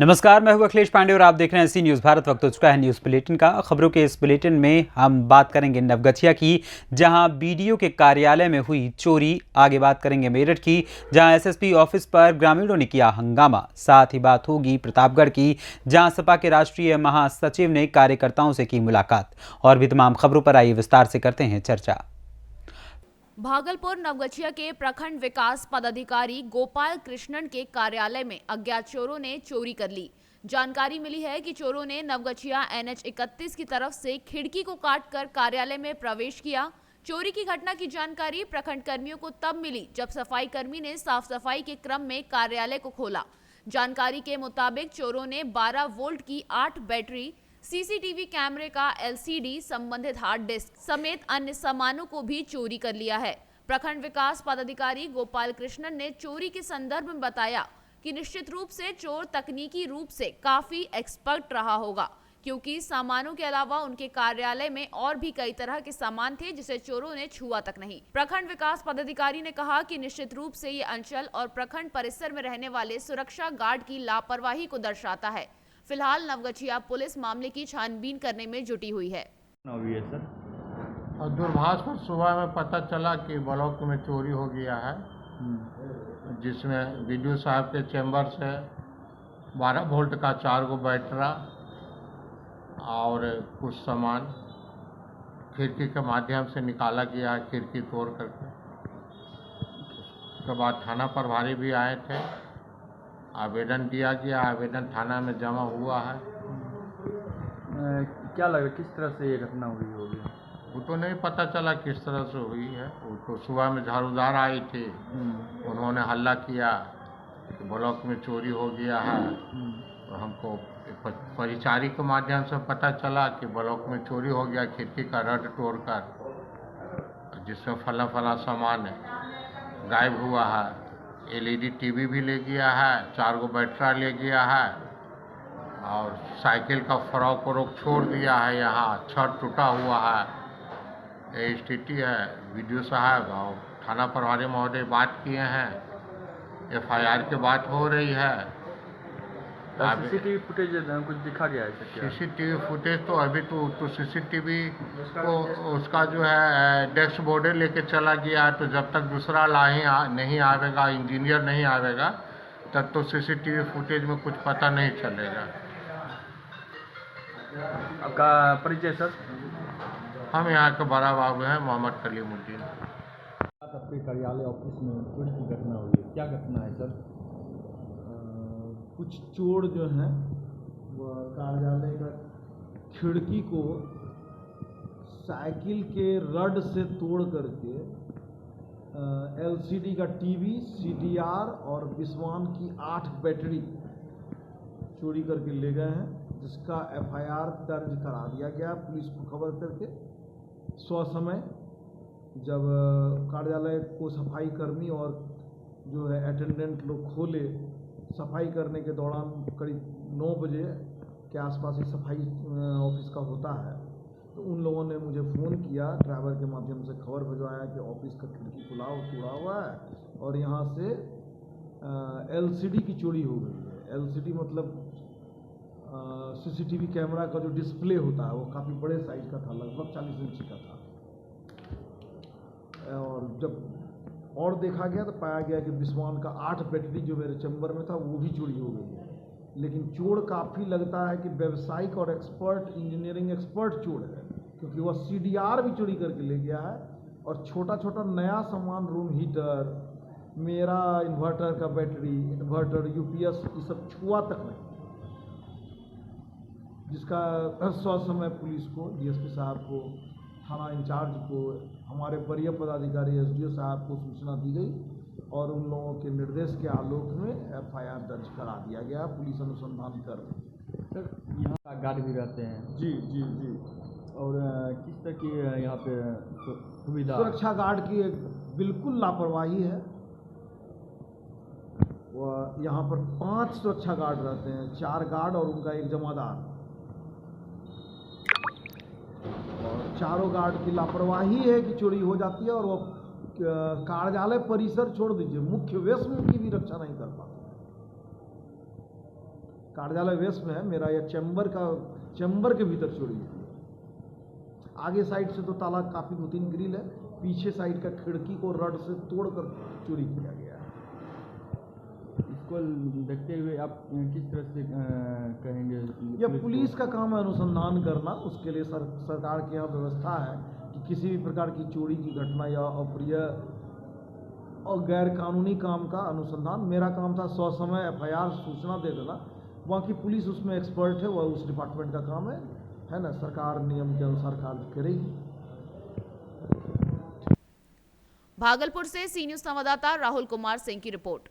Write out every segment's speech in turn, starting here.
नमस्कार, मैं हूं अखिलेश पांडे और आप देख रहे हैं सी न्यूज़ भारत। वक्त हो चुका है न्यूज़ बुलेटिन का। खबरों के इस बुलेटिन में हम बात करेंगे नवगछिया की, जहां बीडीओ के कार्यालय में हुई चोरी। आगे बात करेंगे मेरठ की, जहां एसएसपी ऑफिस पर ग्रामीणों ने किया हंगामा। साथ ही बात होगी प्रतापगढ़ की, जहां सपा के राष्ट्रीय महासचिव ने कार्यकर्ताओं से की मुलाकात। और भी तमाम खबरों पर आइए विस्तार से करते हैं चर्चा। भागलपुर नवगछिया के प्रखंड विकास पदाधिकारी गोपाल कृष्णन के कार्यालय में अज्ञात चोरों ने चोरी कर ली। जानकारी मिली है कि चोरों ने नवगछिया NH 31 की तरफ से खिड़की को काटकर कार्यालय में प्रवेश किया। चोरी की घटना की जानकारी प्रखंड कर्मियों को तब मिली जब सफाई कर्मी ने साफ सफाई के क्रम में कार्यालय को खोला। जानकारी के मुताबिक चोरों ने 12 वोल्ट की 8 बैटरी, सीसीटीवी कैमरे का LCD, संबंधित हार्ड डिस्क समेत अन्य सामानों को भी चोरी कर लिया है। प्रखंड विकास पदाधिकारी गोपाल कृष्णन ने चोरी के संदर्भ में बताया कि निश्चित रूप से चोर तकनीकी रूप से काफी एक्सपर्ट रहा होगा, क्योंकि सामानों के अलावा उनके कार्यालय में और भी कई तरह के सामान थे जिसे चोरों ने छुआ तक नहीं। प्रखंड विकास पदाधिकारी ने कहा कि निश्चित रूप से ये अंचल और प्रखंड परिसर में रहने वाले सुरक्षा गार्ड की लापरवाही को दर्शाता है। फिलहाल नवगछिया पुलिस मामले की छानबीन करने में जुटी हुई है। और दूरभाष पर सुबह में पता चला कि ब्लॉक में चोरी हो गया है, जिसमें बीडीओ साहब के चैम्बर से 12 वोल्ट का 4 गो बैटरा और कुछ सामान खिड़की के माध्यम से निकाला गया है, खिड़की तोड़ करके। उसके बाद थाना प्रभारी भी आए थे, आवेदन दिया गया, आवेदन थाना में जमा हुआ है। क्या लगा किस तरह से ये घटना हुई होगी? वो तो नहीं पता चला किस तरह से हुई है। वो तो सुबह में झाड़ूदार आई थी, उन्होंने हल्ला किया कि ब्लॉक में चोरी हो गया है। तो हमको परिचारी के माध्यम से पता चला कि ब्लॉक में चोरी हो गया, खिड़की का रड तोड़कर, जिसमें फला सामान गायब हुआ है। LED टीवी भी ले गया है, 4 गो बैटरा ले गया है और साइकिल का फ्रॉक व्रॉक छोड़ दिया है। यहाँ छत टूटा हुआ है। ये स्थिति है। बीडीओ साहब और थाना प्रभारी महोदय बात किए हैं, FIR की बात हो रही है। सीसीटीवी फुटेज कुछ दिखा गया है? सीसीटीवी फुटेज तो अभी तो सीसीटीवी को उसका जो है डैशबोर्ड लेके चला गया है। तो जब तक दूसरा नहीं आवेगा, इंजीनियर नहीं आवेगा, तब तो सीसीटीवी फुटेज में कुछ पता नहीं चलेगा। आपका परिचय सर? हम यहाँ के बड़ा बाबू हैं, मोहम्मद कलीमुद्दीन। आपके कार्यालय ऑफिस में चोरी की घटना हुई है, क्या घटना है सर? कुछ चोर जो हैं वह कार्यालय का खिड़की को साइकिल के रड से तोड़ करके LCD का टीवी, CDR और विस्वान की 8 बैटरी चोरी करके ले गए हैं, जिसका FIR दर्ज करा दिया गया पुलिस को खबर करके। स्वसमय जब कार्यालय को सफाई कर्मी और जो है अटेंडेंट लोग खोले, सफाई करने के दौरान करीब 9 बजे के आसपास ही सफाई ऑफिस का होता है, तो उन लोगों ने मुझे फ़ोन किया, ड्राइवर के माध्यम से खबर भिजवाया कि ऑफिस का खिड़की तोड़ा हुआ है और यहाँ से LCD की चोरी हो गई है। LCD मतलब CCTV कैमरा का जो डिस्प्ले होता है वो काफ़ी बड़े साइज का था, लगभग 40 इंच का था। और जब और देखा गया तो पाया गया कि विस्वान का 8 बैटरी जो मेरे चैम्बर में था वो भी चोरी हो गई है। लेकिन चोर काफ़ी लगता है कि व्यावसायिक और एक्सपर्ट, इंजीनियरिंग एक्सपर्ट चोर है, क्योंकि वह CDR भी चोरी करके ले गया है और छोटा छोटा नया सामान, रूम हीटर, मेरा इन्वर्टर का बैटरी, इन्वर्टर, UPS, ये सब छुआ तक नहीं, जिसका ससमय पुलिस को, DSP साहब को, थाना इंचार्ज को, हमारे वरीय पदाधिकारी SDO साहब को सूचना दी गई और उन लोगों के निर्देश के आलोक में FIR दर्ज करा दिया गया। पुलिस अनुसंधान कर रही है। सर, यहाँ गार्ड भी रहते हैं? जी। और किस तरह की यहाँ पे सुविधा? सुरक्षा गार्ड की बिल्कुल लापरवाही है। यहाँ पर 5 सुरक्षा गार्ड रहते हैं, 4 गार्ड और उनका एक जमादार, और चारों गार्ड की लापरवाही है कि चोरी हो जाती है और वो कार्यालय परिसर छोड़ दीजिए, मुख्य वेश में की भी रक्षा नहीं कर पाते। कार्यालय वेस्ट में है मेरा, यह चैम्बर के भीतर चोरी हुई है। आगे साइड से तो ताला काफ़ी 2-3 ग्रिल है, पीछे साइड का खिड़की को रड से तोड़कर चोरी किया गया है। इसको देखते हुए आप किस तरह से कहेंगे? यह पुलिस का काम है अनुसंधान करना, उसके लिए सरकार की यहाँ व्यवस्था है कि किसी भी प्रकार की चोरी की घटना या अप्रिय और गैर कानूनी काम का अनुसंधान। मेरा काम था ससमय FIR सूचना दे देना, बाकी पुलिस उसमें एक्सपर्ट है, वह उस डिपार्टमेंट का काम है ना। सरकार नियम के अनुसार कार्य करेगी। भागलपुर से सी न्यूज संवाददाता राहुल कुमार सिंह की रिपोर्ट।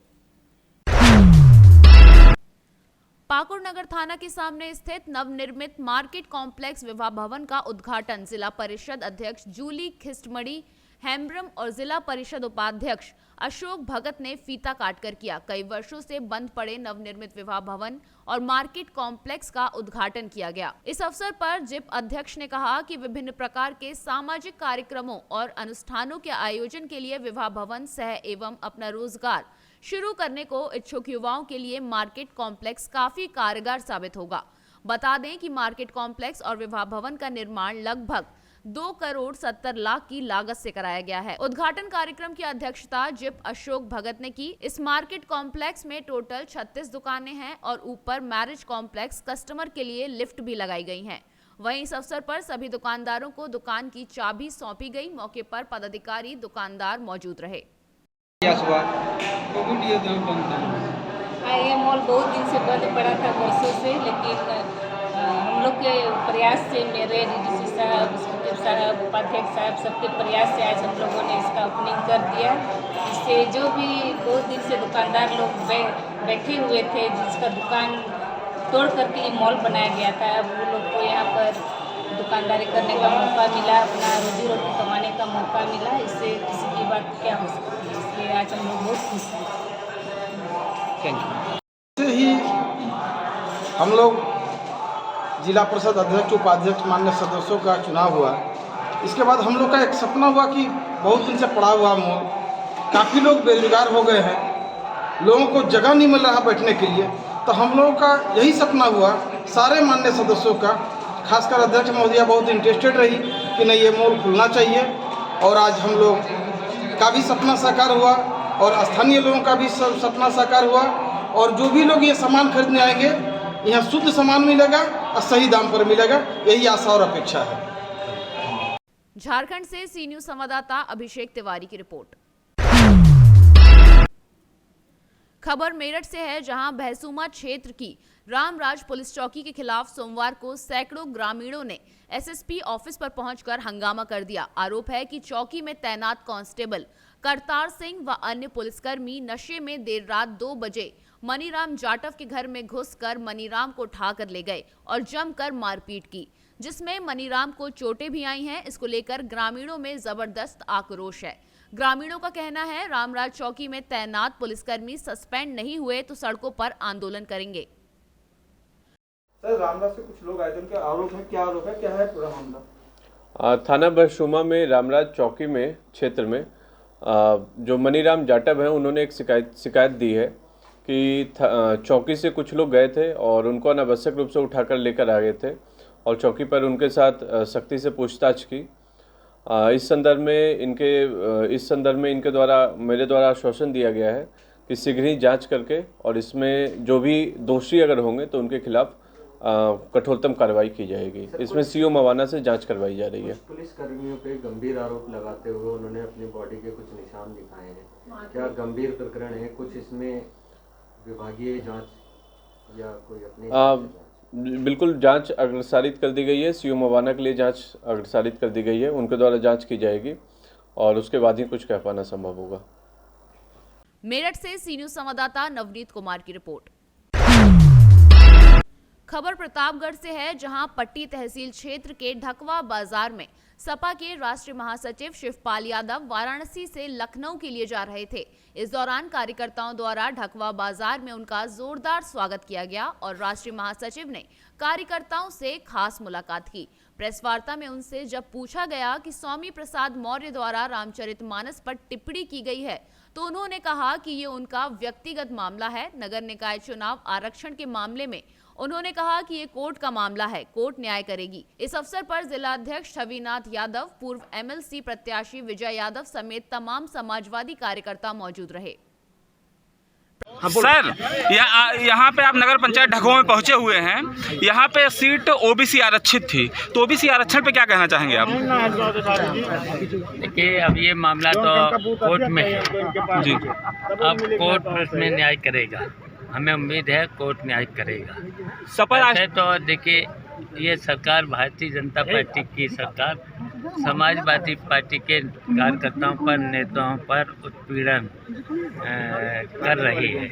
पाकुड़ नगर थाना के सामने स्थित नवनिर्मित मार्केट कॉम्प्लेक्स विवाह भवन का उद्घाटन जिला परिषद अध्यक्ष जूली खिस्टमड़ी हेम्ब्रम और जिला परिषद उपाध्यक्ष अशोक भगत ने फीता काटकर किया। कई वर्षों से बंद पड़े नवनिर्मित विवाह भवन और मार्केट कॉम्प्लेक्स का उद्घाटन किया गया। इस अवसर पर जिप अध्यक्ष ने कहा कि विभिन्न प्रकार के सामाजिक कार्यक्रमों और अनुष्ठानों के आयोजन के लिए विवाह भवन सह एवं अपना रोजगार शुरू करने को इच्छुक युवाओं के लिए मार्केट कॉम्प्लेक्स काफी कारगर साबित होगा। बता दें कि मार्केट कॉम्प्लेक्स और विवाह भवन का निर्माण लगभग 2,70,00,000 की लागत से कराया गया है। उद्घाटन कार्यक्रम की अध्यक्षता जिप अशोक भगत ने की। इस मार्केट कॉम्प्लेक्स में टोटल 36 दुकानें हैं और ऊपर मैरिज कॉम्प्लेक्स कस्टमर के लिए लिफ्ट भी लगाई गई हैं। वहीं इस अवसर पर सभी दुकानदारों को दुकान की चाबी सौंपी गई। मौके पर पदाधिकारी दुकानदार मौजूद रहे। ये मॉल बहुत दिन से बंद पड़ा था, वर्षों से, लेकिन हम लोग के प्रयास से, मेरे डीडीसी साहब, सचिव साहब, उपाध्यक्ष साहब, सबके प्रयास से आज हम लोगों ने इसका ओपनिंग कर दिया। इससे जो भी बहुत दिन से दुकानदार लोग बैठे हुए थे, जिसका दुकान तोड़ करके ये मॉल बनाया गया था, अब वो लोग को यहाँ पर दुकानदारी करने का मौका मिला, अपना रोजी रोटी कमाने का मौका मिला। इससे किसी की बात क्या हो सकती है, इसलिए आज हम लोग बहुत खुश हैं। से ही हम लोग जिला परिषद अध्यक्ष उपाध्यक्ष मान्य सदस्यों का चुनाव हुआ। इसके बाद हम लोग का एक सपना हुआ कि बहुत दिन से पड़ा हुआ मॉल, काफ़ी लोग बेरोजगार हो गए हैं, लोगों को जगह नहीं मिल रहा बैठने के लिए, तो हम लोगों का यही सपना हुआ सारे मान्य सदस्यों का, खासकर अध्यक्ष महोदया बहुत इंटरेस्टेड रही कि नहीं ये मॉल खुलना चाहिए। और आज हम लोग का भी सपना साकार हुआ और स्थानीय लोगों का भी सपना साकार हुआ। और जो भी लोग ये सामान खरीदने आएंगे, यहाँ शुद्ध सामान मिलेगा और सही दाम पर मिलेगा, यही आशा और अपेक्षा है। झारखंड से सी न्यूज संवाददाता अभिषेक तिवारी की रिपोर्ट। खबर मेरठ से है, जहां बहसुमा क्षेत्र की रामराज पुलिस चौकी के खिलाफ सोमवार को सैकड़ों ग्रामीणों ने एसएसपी ऑफिस पर पहुंचकर हंगामा कर दिया। आरोप है कि चौकी में तैनात कांस्टेबल करतार सिंह व अन्य पुलिसकर्मी नशे में देर रात 2 बजे मनीराम जाटव के घर में घुसकर मनीराम को उठाकर ले गए और जमकर मारपीट की, जिसमें मनीराम को चोटें भी आई हैं। इसको लेकर ग्रामीणों में जबरदस्त आक्रोश है। ग्रामीणों का कहना है, रामराज चौकी में तैनात पुलिसकर्मी सस्पेंड नहीं हुए तो सड़कों पर आंदोलन करेंगे। सर, रामराज से कुछ लोग आए थे, उनके आरोप है, क्या आरोप है, क्या है पूरा मामला? थाना बहसुमा में रामराज चौकी में क्षेत्र में जो मनीराम जाटव हैं, उन्होंने एक शिकायत दी है कि चौकी से कुछ लोग गए थे और उनको अनावश्यक रूप से उठाकर लेकर आ गए थे और चौकी पर उनके साथ सख्ती से पूछताछ की। इस संदर्भ में इनके द्वारा मेरे द्वारा आश्वासन दिया गया है कि शीघ्र ही जांच करके और इसमें जो भी दोषी अगर होंगे तो उनके खिलाफ कठोरतम कार्रवाई की जाएगी। इसमें सीओ मवाना से जांच करवाई जा रही है। पुलिस कर्मियों पे गंभीर आरोप लगाते हुए उन्होंने अपनी बॉडी के कुछ निशान दिखाए हैं, क्या गंभीर प्रकरण है? कुछ इसमें विभागीय जांच या कोई अपनी बिल्कुल जांच अग्रसारित कर दी गई है। सीओ मवाना के लिए जांच अग्रसारित कर दी गई है, उनके द्वारा जांच की जाएगी और उसके बाद ही कुछ कह पाना संभव होगा। मेरठ से सी न्यूज संवाददाता नवनीत कुमार की रिपोर्ट। खबर प्रतापगढ़ से है, जहां पट्टी तहसील क्षेत्र के ढकवा बाजार में सपा के राष्ट्रीय महासचिव शिवपाल यादव वाराणसी से लखनऊ के लिए जा रहे थे। इस दौरान कार्यकर्ताओं द्वारा ढकवा बाजार में उनका जोरदार स्वागत किया गया और राष्ट्रीय महासचिव ने कार्यकर्ताओं से खास मुलाकात की। प्रेस वार्ता में उनसे जब पूछा गया कि स्वामी प्रसाद मौर्य द्वारा रामचरितमानस पर टिप्पणी की गई है, तो उन्होंने कहा कि ये उनका व्यक्तिगत मामला है। नगर निकाय चुनाव आरक्षण के मामले में उन्होंने कहा कि ये कोर्ट का मामला है, कोर्ट न्याय करेगी। इस अवसर पर जिला अध्यक्ष छविनाथ यादव, पूर्व एमएलसी प्रत्याशी विजय यादव समेत तमाम समाजवादी कार्यकर्ता मौजूद रहे। सर, यहाँ पे आप नगर पंचायत ढकवा में पहुँचे हुए हैं। यहाँ पे सीट ओबीसी आरक्षित थी, तो ओबीसी आरक्षण पे क्या कहना चाहेंगे आप? देखिए, अब ये मामला तो कोर्ट में है जी। अब कोर्ट उसमें न्याय करेगा, हमें उम्मीद है कोर्ट न्याय करेगा। ऐसे तो देखिए, ये सरकार भारतीय जनता पार्टी की सरकार समाजवादी पार्टी के कार्यकर्ताओं पर, नेताओं पर उत्पीड़न कर रही है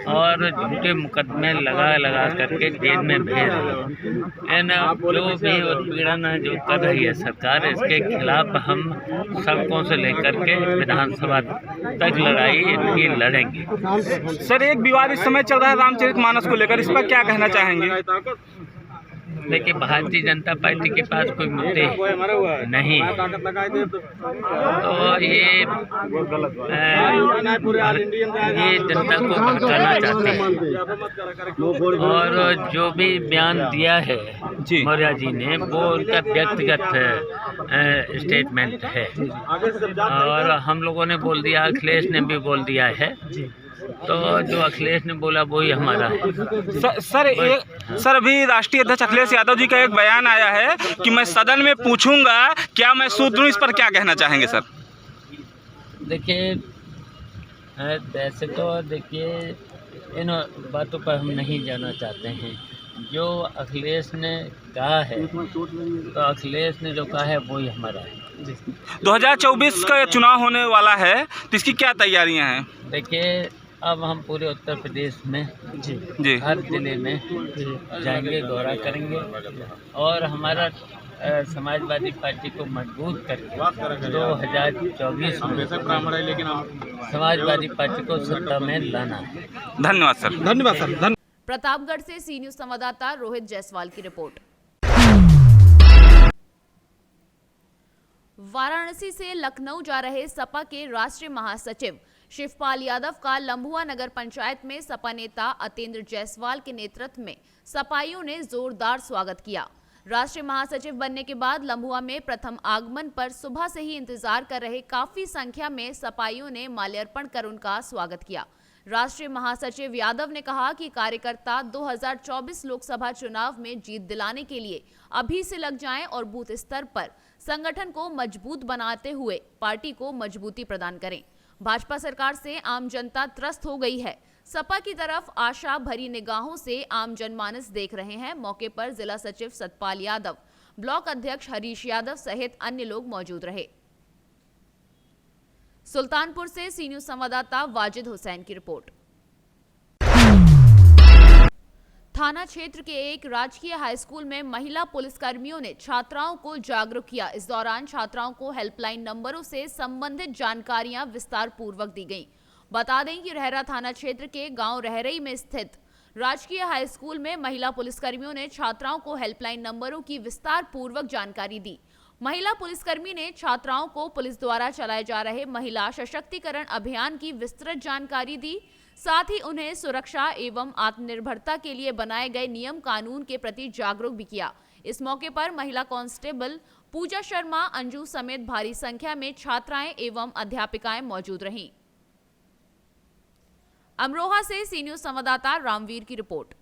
और झूठे मुकदमे लगा करके जेल में भेज रही है। जो भी उत्पीड़न जो कर रही है सरकार, इसके खिलाफ हम सड़कों से लेकर के विधानसभा तक लड़ाई इनकी लड़ेंगे। सर, एक विवाद इस समय चल रहा है रामचरितमानस को लेकर, इस पर क्या कहना चाहेंगे? देखिए, भारतीय जनता पार्टी के पास कोई मुद्दे नहीं है, तो ये जनता को भड़काना चाहते हैं और जो भी बयान दिया है मौर्य जी ने, वो उनका व्यक्तिगत स्टेटमेंट है और हम लोगों ने बोल दिया, अखिलेश ने भी बोल दिया है, तो जो अखिलेश ने बोला वही हमारा है। सर, अभी राष्ट्रीय अध्यक्ष अखिलेश यादव जी का एक बयान आया है कि मैं सदन में पूछूंगा क्या मैं शूद्र हूं, इस पर क्या कहना चाहेंगे सर? देखिए, वैसे तो देखिए, इन बातों पर हम नहीं जाना चाहते हैं। जो अखिलेश ने कहा है, तो अखिलेश ने जो कहा है वही हमारा है। 2024 का चुनाव होने वाला है, तो इसकी क्या तैयारियां हैं? देखिए, अब हम पूरे उत्तर प्रदेश में जी हर जिले में जाएंगे, दौरा करेंगे और हमारा समाजवादी पार्टी को मजबूत करके 2024 में समाजवादी पार्टी को सत्ता में लाना है। धन्यवाद सर। धन्यवाद सर। प्रतापगढ़ से सी न्यूज संवाददाता रोहित जायसवाल की रिपोर्ट। वाराणसी से लखनऊ जा रहे सपा के राष्ट्रीय महासचिव शिवपाल यादव का लम्बुआ नगर पंचायत में सपा नेता अतेंद्र जायसवाल के नेतृत्व में सपाइयों ने जोरदार स्वागत किया। राष्ट्रीय महासचिव बनने के बाद लम्बुआ में प्रथम आगमन पर सुबह से ही इंतजार कर रहे काफी संख्या में सपाइयों ने माल्यार्पण कर उनका स्वागत किया। राष्ट्रीय महासचिव यादव ने कहा कि कार्यकर्ता 2024 लोकसभा चुनाव में जीत दिलाने के लिए अभी से लग जाएं और बूथ स्तर पर संगठन को मजबूत बनाते हुए पार्टी को मजबूती प्रदान करें। भाजपा सरकार से आम जनता त्रस्त हो गई है। सपा की तरफ आशा भरी निगाहों से आम जनमानस देख रहे हैं। मौके पर जिला सचिव सतपाल यादव, ब्लॉक अध्यक्ष हरीश यादव सहित अन्य लोग मौजूद रहे। सुल्तानपुर से सी न्यूज संवाददाता वाजिद हुसैन की रिपोर्ट। थाना क्षेत्र के एक राजकीय हाई स्कूल में महिला पुलिसकर्मियों ने छात्राओं को जागरूक किया। इस दौरान छात्राओं को हेल्पलाइन नंबरों से संबंधित जानकारियां विस्तार पूर्वक दी गईं। बता दें कि रहरा थाना क्षेत्र के गांव रहरई में स्थित राजकीय हाई स्कूल में महिला पुलिसकर्मियों ने छात्राओं को हेल्पलाइन नंबरों की विस्तार पूर्वक जानकारी दी। महिला पुलिसकर्मी ने छात्राओं को पुलिस द्वारा चलाए जा रहे महिला सशक्तिकरण अभियान की विस्तृत जानकारी दी। साथ ही उन्हें सुरक्षा एवं आत्मनिर्भरता के लिए बनाए गए नियम कानून के प्रति जागरूक भी किया। इस मौके पर महिला कांस्टेबल पूजा शर्मा, अंजू समेत भारी संख्या में छात्राएं एवं अध्यापिकाएं मौजूद रहीं। अमरोहा से सी न्यूज संवाददाता रामवीर की रिपोर्ट।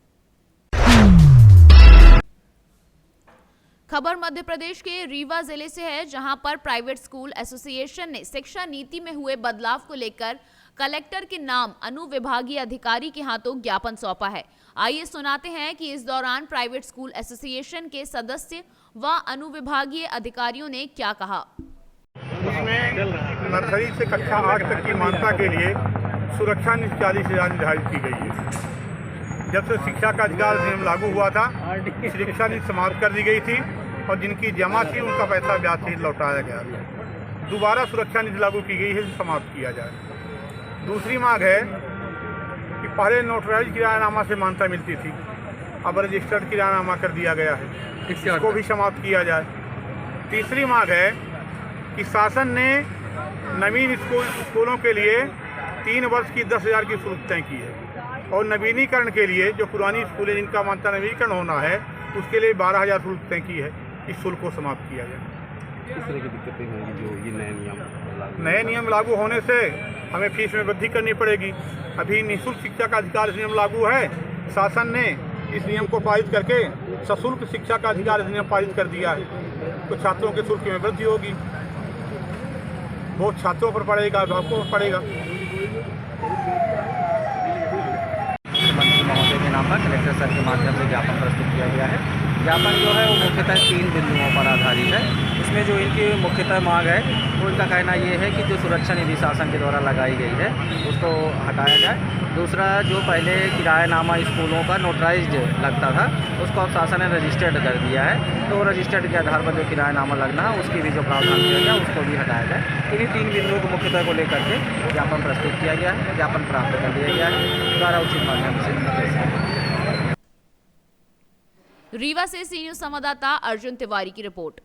खबर मध्य प्रदेश के रीवा जिले से है, जहां पर प्राइवेट स्कूल एसोसिएशन ने शिक्षा नीति में हुए बदलाव को लेकर कलेक्टर के नाम अनुविभागीय अधिकारी के हाथों ज्ञापन सौंपा है। आइए सुनाते हैं कि इस दौरान प्राइवेट स्कूल एसोसिएशन के सदस्य व अनुविभागीय अधिकारियों ने क्या कहा। उसमें नर्सरी से कक्षा 8 तक की मान्यता के लिए सुरक्षा नीति 40,000 निर्धारित की गई है। जब से शिक्षा का अधिकार अधिनियम लागू हुआ था, शिक्षा नीति समाप्त कर दी गई थी और जिनकी जमा थी उनका पैसा ब्याज सहित लौटाया गया। दोबारा सुरक्षा नीति लागू की गई है, समाप्त किया जाए। दूसरी मांग है कि पहले नोटराइज किरायानामा से मान्यता मिलती थी, अब रजिस्टर्ड किरायानामा कर दिया गया है, इसको भी समाप्त किया जाए। तीसरी मांग है कि शासन ने नवीन स्कूलों के लिए 3 वर्ष की 10,000 की शुल्क तय की है और नवीनीकरण के लिए जो पुरानी स्कूलें जिनका मान्यता नवीनीकरण होना है उसके लिए 12,000 शुल्क तय की है, इस शुल्क को समाप्त किया जाए। किस तरह की दिक्कतें होंगी जो ये नए नियम लागू होने से हमें फीस में वृद्धि करनी पड़ेगी। अभी निःशुल्क शिक्षा का अधिकार अधिनियम लागू है, शासन ने इस नियम को पारित करके सशुल्क शिक्षा का अधिकार अधिनियम पारित कर दिया है, तो छात्रों के शुल्क में वृद्धि होगी, बहुत छात्रों पर पड़ेगा, अभिभावकों पर पड़ेगा। मुख्यमंत्री महोदय के नाम पर कलेक्टर सर के माध्यम से ज्ञापन प्रस्तुत किया गया है। ज्ञापन जो है वो मुख्यतः 3 बिंदुओं पर आधारित है। इसमें जो इनकी मुख्यतः मांग है वो इनका कहना ये है कि जो सुरक्षा निधि शासन के द्वारा लगाई गई है उसको हटाया जाए। दूसरा, जो पहले किरायानामा स्कूलों का नोटराइज्ड लगता था उसको अब शासन ने रजिस्टर्ड कर दिया है, तो रजिस्टर्ड के आधार पर जो किरायानामा लगना है उसकी भी जो प्रावधान किया गया उसको भी हटाया जाए। इन्हीं 3 बिंदुओं को मुख्यतः को लेकर के ज्ञापन प्रस्तुत किया गया है, ज्ञापन प्राप्त कर दिया गया है, द्वारा उचित माध्यम से। रीवा से सी न्यूज संवाददाता अर्जुन तिवारी की रिपोर्ट।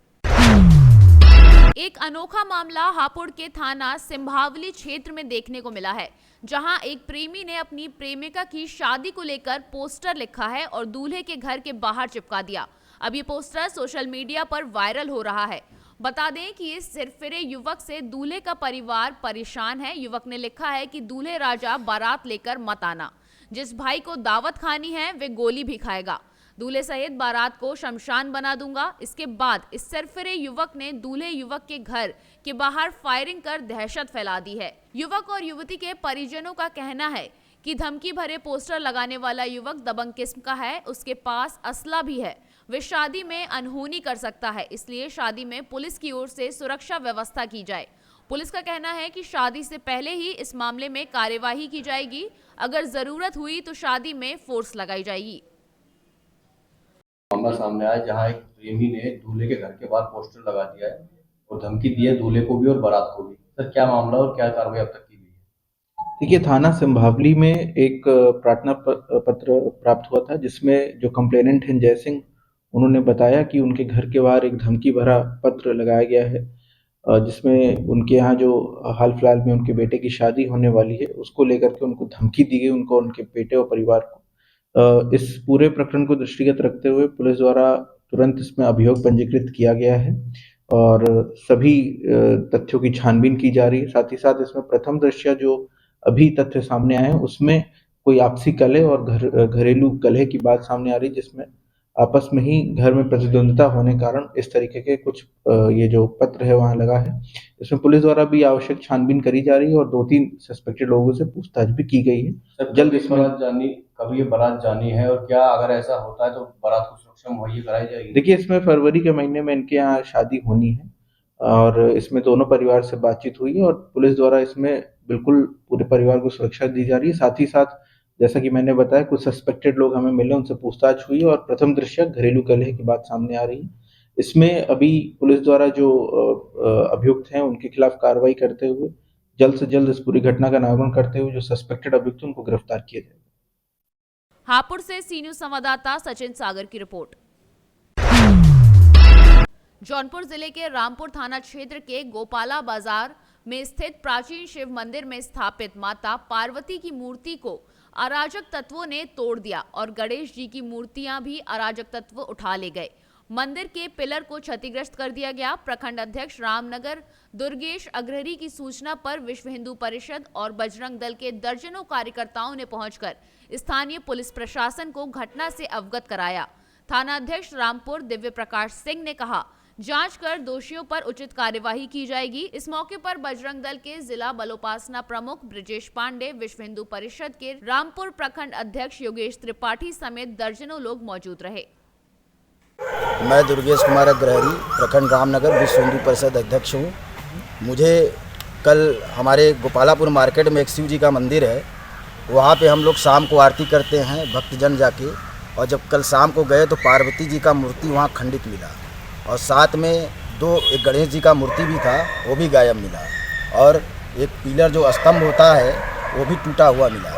एक अनोखा मामला हापुड़ के थाना सिंभावली क्षेत्र में देखने को मिला है, जहां एक प्रेमी ने अपनी प्रेमिका की शादी को लेकर पोस्टर लिखा है और दूल्हे के घर के बाहर चिपका दिया। अब ये पोस्टर सोशल मीडिया पर वायरल हो रहा है। बता दें कि इस सिरफिरे युवक से दूल्हे का परिवार परेशान है। युवक ने लिखा है कि दूल्हे राजा बारात लेकर मत आना, जिस भाई को दावत खानी है वे गोली भी खाएगा, दूल्हे सहित बारात को शमशान बना दूंगा। इसके बाद इस सरफिरे युवक ने दूल्हे युवक के घर के बाहर फायरिंग कर दहशत फैला दी है। युवक और युवती के परिजनों का कहना है कि धमकी भरे पोस्टर लगाने वाला युवक दबंग किस्म का है, उसके पास असला भी है, वे शादी में अनहोनी कर सकता है, इसलिए शादी में पुलिस की ओर से सुरक्षा व्यवस्था की जाए। पुलिस का कहना है कि शादी से पहले ही इस मामले में कार्यवाही की जाएगी, अगर जरूरत हुई तो शादी में फोर्स लगाई जाएगी। मामला सामने आया जहां एक प्रेमी ने दूल्हे के घर के बाहर पोस्टर लगा दिया है और धमकी दी है दूल्हे को भी और बारात को भी। सर, क्या मामला और क्या कार्रवाई अब तक की गई है? देखिए, थाना सिंभावली में एक प्रार्थना पत्र प्राप्त हुआ था, जिसमें जो कंप्लेनेंट हैं जय सिंह, उन्होंने बताया कि उनके घर के बाहर एक धमकी भरा पत्र लगाया गया है, जिसमें उनके यहाँ जो हाल फिलहाल में उनके बेटे की शादी होने वाली है उसको लेकर के उनको धमकी दी गई, उनको, उनके बेटे और परिवार को। इस पूरे प्रकरण को दृष्टिगत रखते हुए पुलिस द्वारा तुरंत इसमें अभियोग पंजीकृत किया गया है और सभी तथ्यों की छानबीन की जा रही है। साथ ही साथ इसमें प्रथम दृष्टया जो अभी तथ्य सामने आए हैं उसमें कोई आपसी कलह और घरेलू कलह की बात सामने आ रही है, जिसमें आपस में ही घर में प्रतिद्वंद्विता होने कारण इस तरीके के कुछ ये जो पत्र है वहाँ लगा है। इसमें पुलिस द्वारा भी आवश्यक छानबीन करी जा रही है और 2-3 सस्पेक्टेड लोगों से पूछताछ भी की गई है। जल्द इसमें कभी ये बारात जानी है और क्या अगर ऐसा होता है तो बारात को सुरक्षा मुहैया कराई जाएगी? देखिए, इसमें फरवरी के महीने में इनके यहाँ शादी होनी है और इसमें दोनों परिवार से बातचीत हुई है और पुलिस द्वारा इसमें बिल्कुल पूरे परिवार को सुरक्षा दी जा रही है। साथ ही साथ जैसा कि मैंने बताया, कुछ सस्पेक्टेड लोग हमें मिले, उनसे पूछताछ हुई और प्रथम दृष्टया घरेलू कलह की बात सामने आ रही है। इसमें अभी पुलिस द्वारा जो अभियुक्त हैं उनके खिलाफ कार्रवाई करते हुए जल्द से जल्द इस पूरी घटना का नामकरण करते हुए जो सस्पेक्टेड अभियुक्त उनको गिरफ्तार किया जाएगा। हापुड़ से सी न्यूज संवाददाता सचिन सागर की रिपोर्ट। जौनपुर जिले के रामपुर थाना क्षेत्र के गोपाला बाजार में स्थित प्राचीन शिव मंदिर में स्थापित माता पार्वती की मूर्ति को अराजक तत्वों ने तोड़ दिया और गणेश जी की मूर्तियां भी अराजक तत्व उठा ले गए। मंदिर के पिलर को क्षतिग्रस्त कर दिया गया। प्रखंड अध्यक्ष रामनगर दुर्गेश अग्रहरी की सूचना पर विश्व हिंदू परिषद और बजरंग दल के दर्जनों कार्यकर्ताओं ने पहुंचकर स्थानीय पुलिस प्रशासन को घटना से अवगत कराया। थाना अध्यक्ष रामपुर दिव्य प्रकाश सिंह ने कहा, जांच कर दोषियों पर उचित कार्यवाही की जाएगी। इस मौके पर बजरंग दल के जिला बलोपासना प्रमुख ब्रिजेश पांडे, विश्व हिंदू परिषद के रामपुर प्रखंड अध्यक्ष योगेश त्रिपाठी समेत दर्जनों लोग मौजूद रहे। मैं दुर्गेश कुमार अग्रहरी, प्रखंड रामनगर विश्व हिंदू परिषद अध्यक्ष हूँ। मुझे कल हमारे गोपालापुर मार्केट में एक शिव जी का मंदिर है, वहाँ पे हम लोग शाम को आरती करते हैं भक्तजन जाके। और जब कल शाम को गए तो पार्वती जी का मूर्ति वहाँ खंडित मिला, और साथ में एक गणेश जी का मूर्ति भी था, वो भी गायब मिला, और एक पिलर जो स्तंभ होता है वो भी टूटा हुआ मिला।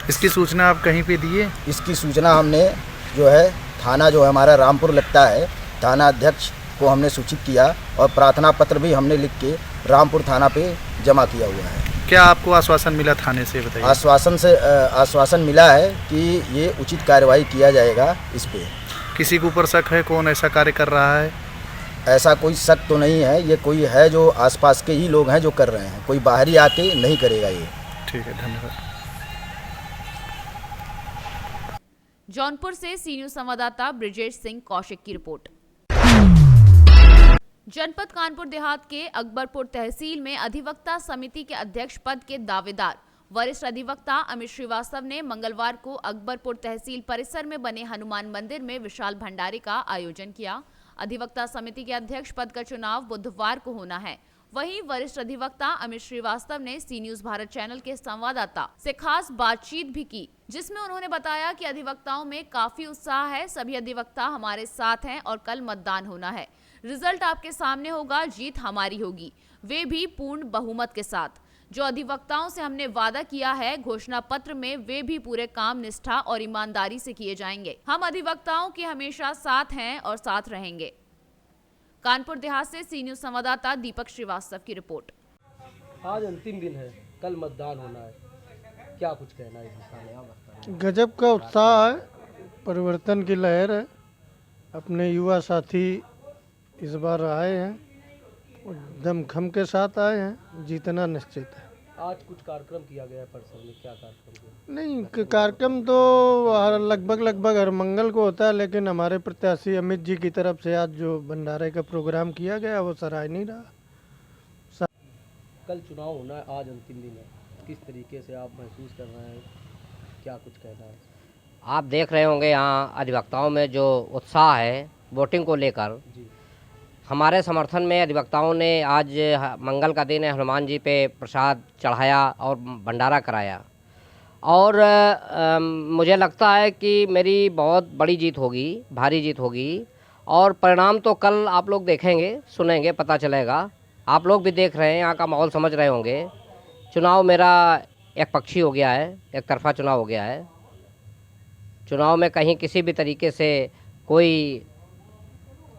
इसकी सूचना आप कहीं पे दिए? इसकी सूचना हमने जो है थाना जो हमारा रामपुर लगता है, थाना अध्यक्ष को हमने सूचित किया, और प्रार्थना पत्र भी हमने लिख के रामपुर थाना पे जमा किया हुआ है। क्या आपको आश्वासन मिला थाने से, बताइए? आश्वासन मिला है कि ये उचित कार्रवाई किया जाएगा इस पे। किसी के ऊपर शक है? कौन ऐसा कार्य कर रहा है? ऐसा कोई शक तो नहीं है, ये कोई है जो आसपास के ही लोग हैं जो कर रहे हैं, कोई बाहरी आके नहीं करेगा ये। ठीक है, धन्यवाद। जौनपुर से सी न्यूज संवाददाता ब्रिजेश सिंह कौशिक की रिपोर्ट। जनपद कानपुर देहात के अकबरपुर तहसील में अधिवक्ता समिति के अध्यक्ष पद के दावेदार वरिष्ठ अधिवक्ता अमित श्रीवास्तव ने मंगलवार को अकबरपुर तहसील परिसर में बने हनुमान मंदिर में विशाल भंडारे का आयोजन किया। अधिवक्ता समिति के अध्यक्ष पद का चुनाव बुधवार को होना है। वहीं वरिष्ठ अधिवक्ता अमित श्रीवास्तव ने सी न्यूज भारत चैनल के संवाददाता से खास बातचीत भी की, जिसमें उन्होंने बताया कि अधिवक्ताओं में काफी उत्साह है, सभी अधिवक्ता हमारे साथ हैं और कल मतदान होना है। रिजल्ट आपके सामने होगा, जीत हमारी होगी, वे भी पूर्ण बहुमत के साथ। जो अधिवक्ताओं से हमने वादा किया है घोषणा पत्र में, वे भी पूरे काम निष्ठा और ईमानदारी से किए जाएंगे। हम अधिवक्ताओं के हमेशा साथ हैं और साथ रहेंगे। कानपुर देहात से सी न्यूज संवाददाता दीपक श्रीवास्तव की रिपोर्ट। आज अंतिम दिन है, कल मतदान होना है, क्या कुछ कहना है इस विषय में आप बताइए? गजब का उत्साह है, परिवर्तन की लहर है। अपने युवा साथी इस बार आए हैं, दमखम के साथ आए हैं, जीतना निश्चित है। आज कुछ कार्यक्रम किया गया परिसर में, क्या कार्यक्रम किया? नहीं, कार्यक्रम तो लगभग हर मंगल को होता है, लेकिन हमारे प्रत्याशी अमित जी की तरफ से आज जो भंडारे का प्रोग्राम किया गया वो सराहनीय रहा। कल चुनाव होना है, आज अंतिम दिन है, किस तरीके से आप महसूस कर रहे हैं, क्या कुछ कहना है? आप देख रहे होंगे यहाँ अधिवक्ताओं में जो उत्साह है वोटिंग को लेकर। हमारे समर्थन में अधिवक्ताओं ने आज मंगल का दिन है, हनुमान जी पे प्रसाद चढ़ाया और भंडारा कराया, और मुझे लगता है कि मेरी बहुत बड़ी जीत होगी, भारी जीत होगी, और परिणाम तो कल आप लोग देखेंगे, सुनेंगे, पता चलेगा। आप लोग भी देख रहे हैं, यहाँ का माहौल समझ रहे होंगे। चुनाव मेरा एक पक्षी हो गया है, एक तरफा चुनाव हो गया है। चुनाव में कहीं किसी भी तरीके से कोई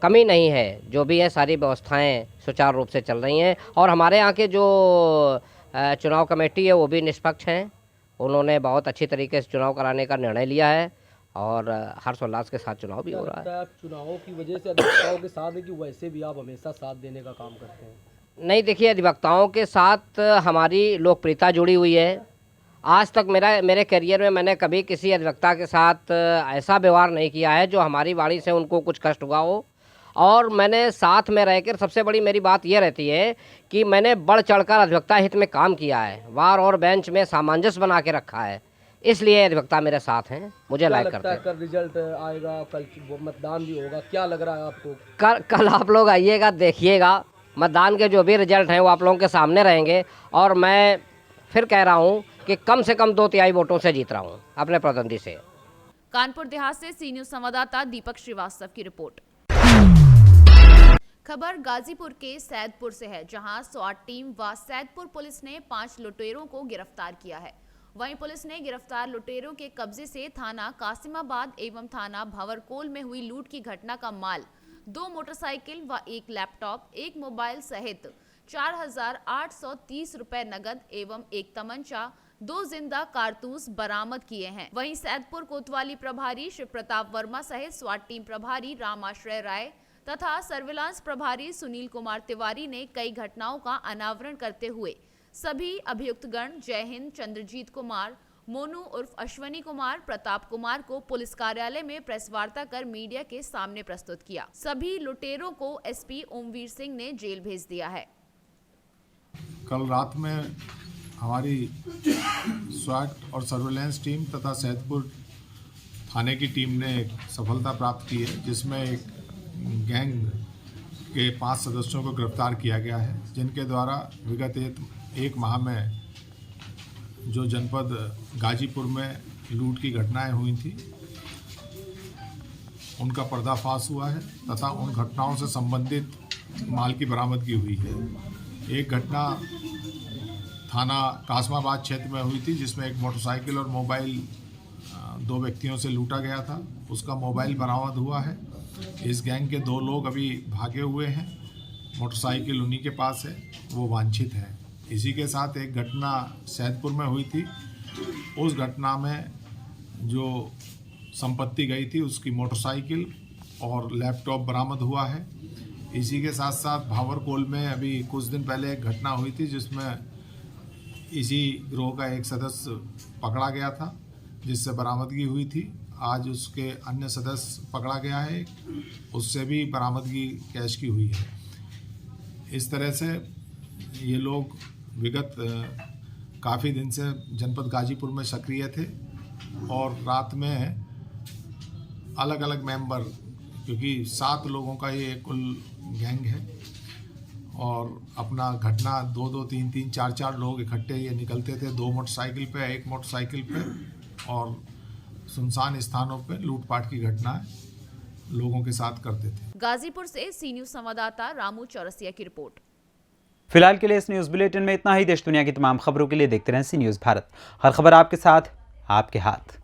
कमी नहीं है, जो भी है सारी व्यवस्थाएं सुचारू रूप से चल रही हैं, और हमारे यहाँ के जो चुनाव कमेटी है वो भी निष्पक्ष हैं। उन्होंने बहुत अच्छी तरीके से चुनाव कराने का निर्णय लिया है, और हर्षोल्लास के साथ चुनाव भी हो रहा है। आप चुनावों की वजह से अधिवक्ताओं के साथ है कि वैसे भी आप हमेशा साथ देने का काम करते हैं? नहीं, देखिए, अधिवक्ताओं के साथ हमारी लोकप्रियता जुड़ी हुई है। आज तक मेरे करियर में मैंने कभी किसी अधिवक्ता के साथ ऐसा व्यवहार नहीं किया है जो हमारी वाणी से उनको कुछ कष्ट हुआ हो, और मैंने साथ में रहकर, सबसे बड़ी मेरी बात यह रहती है कि मैंने बढ़ चढ़कर अधिवक्ता हित में काम किया है, वार और बेंच में सामंजस्य बना के रखा है, इसलिए अधिवक्ता मेरे साथ हैं, मुझे लाइक करते हैं। कल रिजल्ट आएगा, कल मतदान भी होगा, क्या लग रहा है आपको? कल आप लोग आइएगा, देखिएगा, मतदान के जो भी रिजल्ट हैं वो आप लोगों के सामने रहेंगे, और मैं फिर कह रहा हूँ कि कम से कम 2/3 वोटों से जीत रहा हूँ अपने प्रतिद्वंदी से। कानपुर देहात से सी न्यूज संवाददाता दीपक श्रीवास्तव की रिपोर्ट। खबर गाजीपुर के सैदपुर से है, जहां स्वाट टीम व सैदपुर पुलिस ने 5 लुटेरों को गिरफ्तार किया है। वहीं पुलिस ने गिरफ्तार लुटेरों के कब्जे से थाना कासिमाबाद एवं थाना भंवरकोल में हुई लूट की घटना का माल, 2 मोटरसाइकिल व 1 लैपटॉप, 1 मोबाइल सहित 4,830 रुपए नगद एवं 1 तमंचा, 2 जिंदा कारतूस बरामद किए हैं। वहीं सैदपुर कोतवाली प्रभारी शिव प्रताप वर्मा सहित स्वाट टीम प्रभारी रामाश्रय राय तथा सर्विलांस प्रभारी सुनील कुमार तिवारी ने कई घटनाओं का अनावरण करते हुए सभी अभियुक्तगण जय हिंद, चंद्रजीत कुमार, मोनू उर्फ अश्वनी कुमार, प्रताप कुमार को पुलिस कार्यालय में प्रेस वार्ता कर मीडिया के सामने प्रस्तुत किया। सभी लुटेरों को एसपी ओमवीर सिंह ने जेल भेज दिया है। कल रात में हमारी स्वाट और सर्विलांस टीम तथा सैदपुर थाने की टीम ने एक सफलता प्राप्त की है, जिसमें एक गैंग के 5 सदस्यों को गिरफ्तार किया गया है, जिनके द्वारा विगत एक माह में जो जनपद गाजीपुर में लूट की घटनाएं हुई थी उनका पर्दाफाश हुआ है तथा उन घटनाओं से संबंधित माल की बरामदगी हुई है। एक घटना थाना कासमाबाद क्षेत्र में हुई थी जिसमें एक मोटरसाइकिल और मोबाइल दो व्यक्तियों से लूटा गया था, उसका मोबाइल बरामद हुआ है। इस गैंग के 2 लोग अभी भागे हुए हैं, मोटरसाइकिल उन्हीं के पास है, वो वांछित है। इसी के साथ एक घटना सैदपुर में हुई थी, उस घटना में जो संपत्ति गई थी उसकी मोटरसाइकिल और लैपटॉप बरामद हुआ है। इसी के साथ साथ भावरकोल में अभी कुछ दिन पहले एक घटना हुई थी जिसमें इसी गिरोह का एक सदस्य पकड़ा गया था जिससे बरामदगी हुई थी। आज उसके अन्य सदस्य पकड़ा गया है, उससे भी बरामदगी कैश की हुई है। इस तरह से ये लोग विगत काफ़ी दिन से जनपद गाजीपुर में सक्रिय थे और रात में अलग अलग मेंबर, क्योंकि 7 लोगों का ये कुल गैंग है और अपना घटना 2-2, 3-3, 4-4 लोग इकट्ठे ये निकलते थे, 2 मोटरसाइकिल पे, एक मोटरसाइकिल पे और सुनसान स्थानों पे लूटपाट की घटनाएं लोगों के साथ करते थे। गाजीपुर से सी न्यूज संवाददाता रामू चौरसिया की रिपोर्ट। फिलहाल के लिए इस न्यूज बुलेटिन में इतना ही। देश दुनिया की तमाम खबरों के लिए देखते रहें सी न्यूज भारत। हर खबर आपके साथ, आपके हाथ।